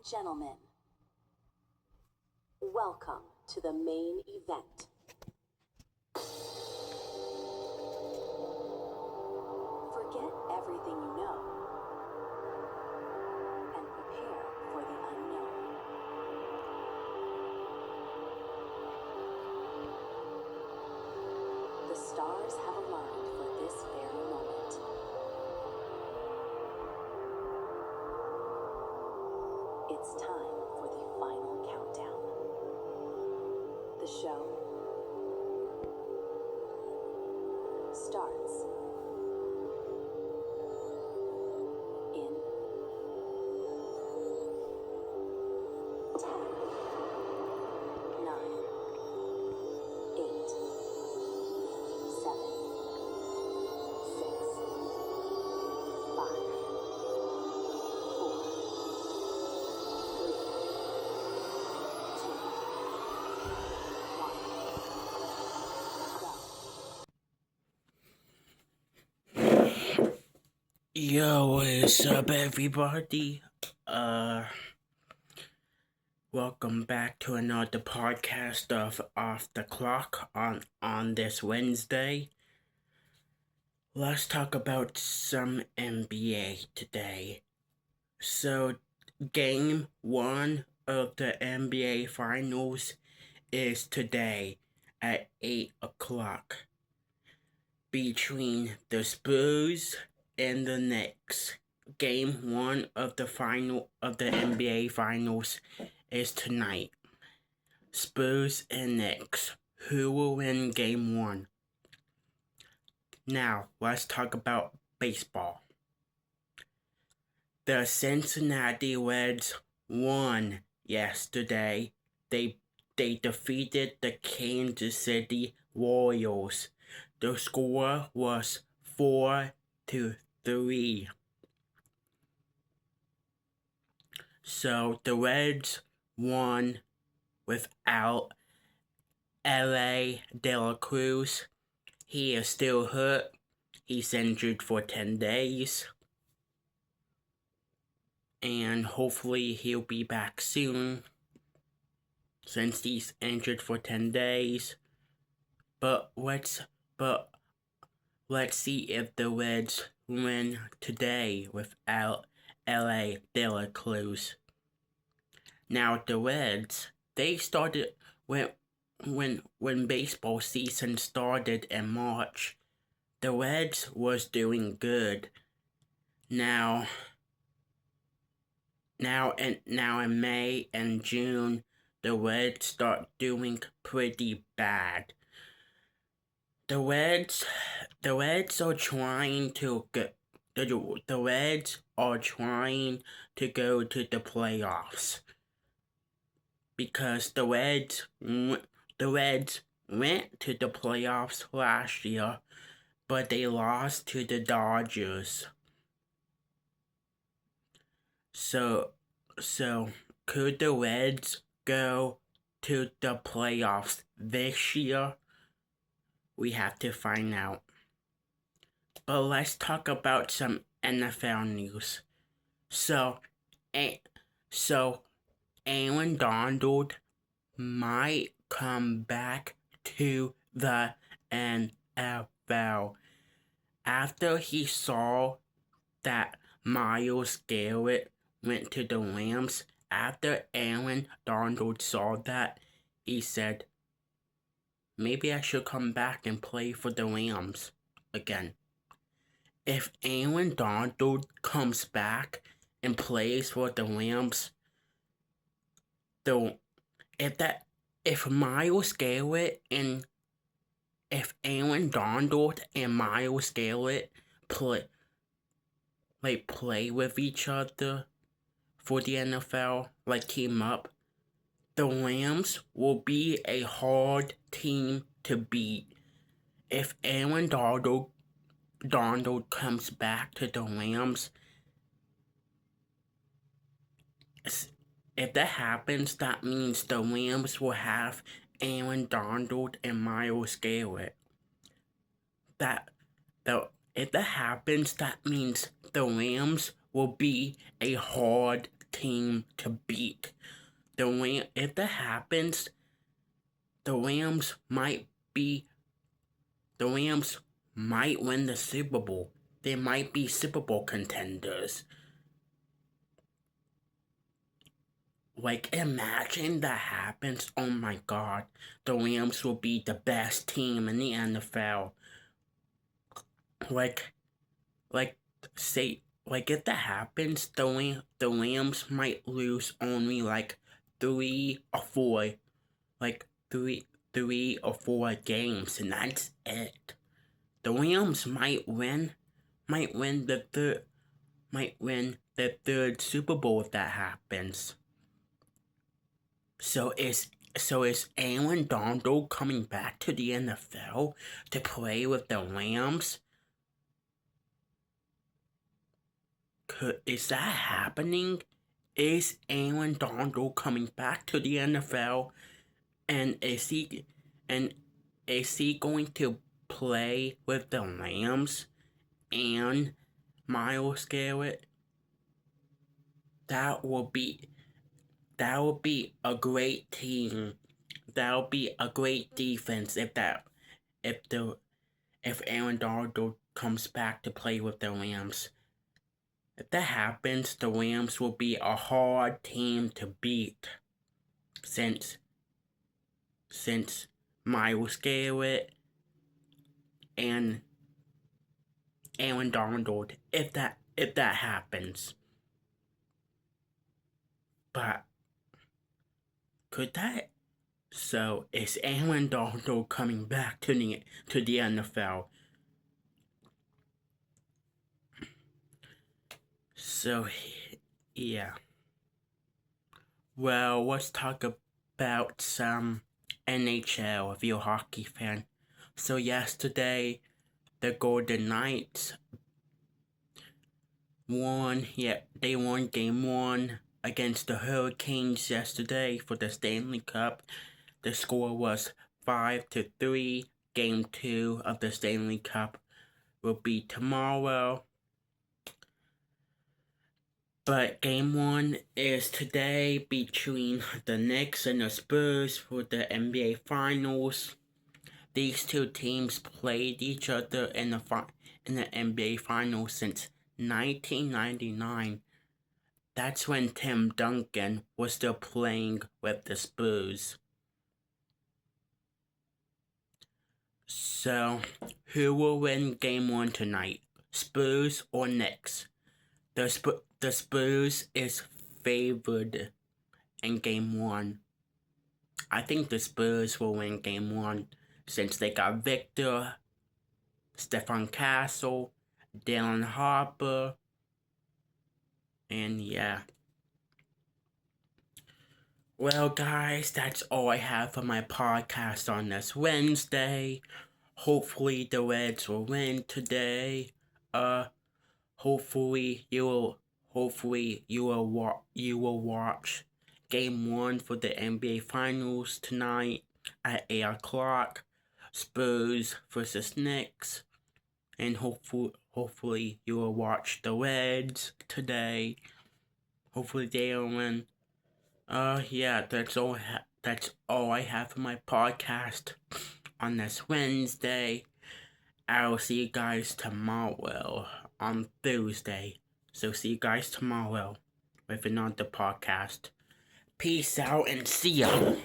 gentlemen, welcome to the main event. Forget everything you know and prepare for the unknown. The stars have aligned for this very moment. It's time for the final countdown. The show starts in 10, 9, 8, 7, 6, 5, 4, 3, 2, 1, go. Yo, what's up, everybody? Welcome back to another podcast of Off the Clock on this Wednesday. Let's talk about some NBA today. So, Game 1 of the NBA Finals is today at 8 o'clock between the Spurs and the Knicks. Game 1 of the NBA Finals is tonight. Spurs and Knicks. Who will win Game 1? Now, let's talk about baseball. The Cincinnati Reds won yesterday. They defeated the Kansas City Royals. The score was 4-3. So the Reds won without L.A. De La Cruz. He is still hurt. He's injured for 10 days. And hopefully he'll be back soon, since he's injured for 10 days. But let's see if the Reds win today without L.A. De La Cruz. Now the Reds, they started when baseball season started in March. The Reds was doing good. Now in May and June, the Reds start doing pretty bad. The Reds are trying to get the Reds are trying to go to the playoffs, because the Reds went to the playoffs last year, but they lost to the Dodgers. So could the Reds go to the playoffs this year? We have to find out. But let's talk about some NFL news. So Aaron Donald might come back to the NFL after he saw that Myles Garrett went to the Rams. After Aaron Donald saw that, he said, maybe I should come back and play for the Rams again. If Aaron Donald comes back and plays for the Rams, if Myles Garrett and if Aaron Donald and Myles Garrett play with each other for the NFL, team up, the Rams will be a hard team to beat. If Aaron Donald comes back to the Rams, if that happens, that means the Rams will have Aaron Donald and Myles Garrett. If that happens, that means the Rams will be a hard team to beat. If that happens, the Rams might win the Super Bowl. They might be Super Bowl contenders. Like, imagine that happens. Oh my God, the Rams will be the best team in the NFL. If that happens, the Rams might lose only like 3 or 4 games, and that's it. The Rams might win the third Super Bowl if that happens. So is Aaron Donald coming back to the NFL to play with the Rams? Is that happening? Is Aaron Donald coming back to the NFL? And is he going to play with the Rams and Myles Garrett? That will be a great team. That will be a great defense if Aaron Donald comes back to play with the Rams. If that happens, the Rams will be a hard team to beat, since Myles Garrett and Aaron Donald, if that happens. But could that? So is Aaron Donald coming back to the NFL? So, yeah. Well, let's talk about some NHL if you're a hockey fan. So yesterday, the Golden Knights won. Yeah, they won Game 1 against the Hurricanes yesterday for the Stanley Cup. The score was 5-3. Game 2 of the Stanley Cup will be tomorrow. But Game 1 is today between the Knicks and the Spurs for the NBA Finals. These two teams played each other in the NBA Finals since 1999. That's when Tim Duncan was still playing with the Spurs. So, who will win Game 1 tonight? Spurs or Knicks? The Spurs is favored in Game 1. I think the Spurs will win Game 1 since they got Victor, Stefan Castle, Dylan Harper, and yeah. Well, guys, that's all I have for my podcast on this Wednesday. Hopefully the Reds will win today. Hopefully you will watch Game 1 for the NBA Finals tonight at 8 o'clock. Spurs versus Knicks. And hopefully you will watch the Reds today. Hopefully they'll win. Yeah, that's all I have for my podcast on this Wednesday. I'll see you guys tomorrow on Thursday. So see you guys tomorrow with another podcast. Peace out and see ya.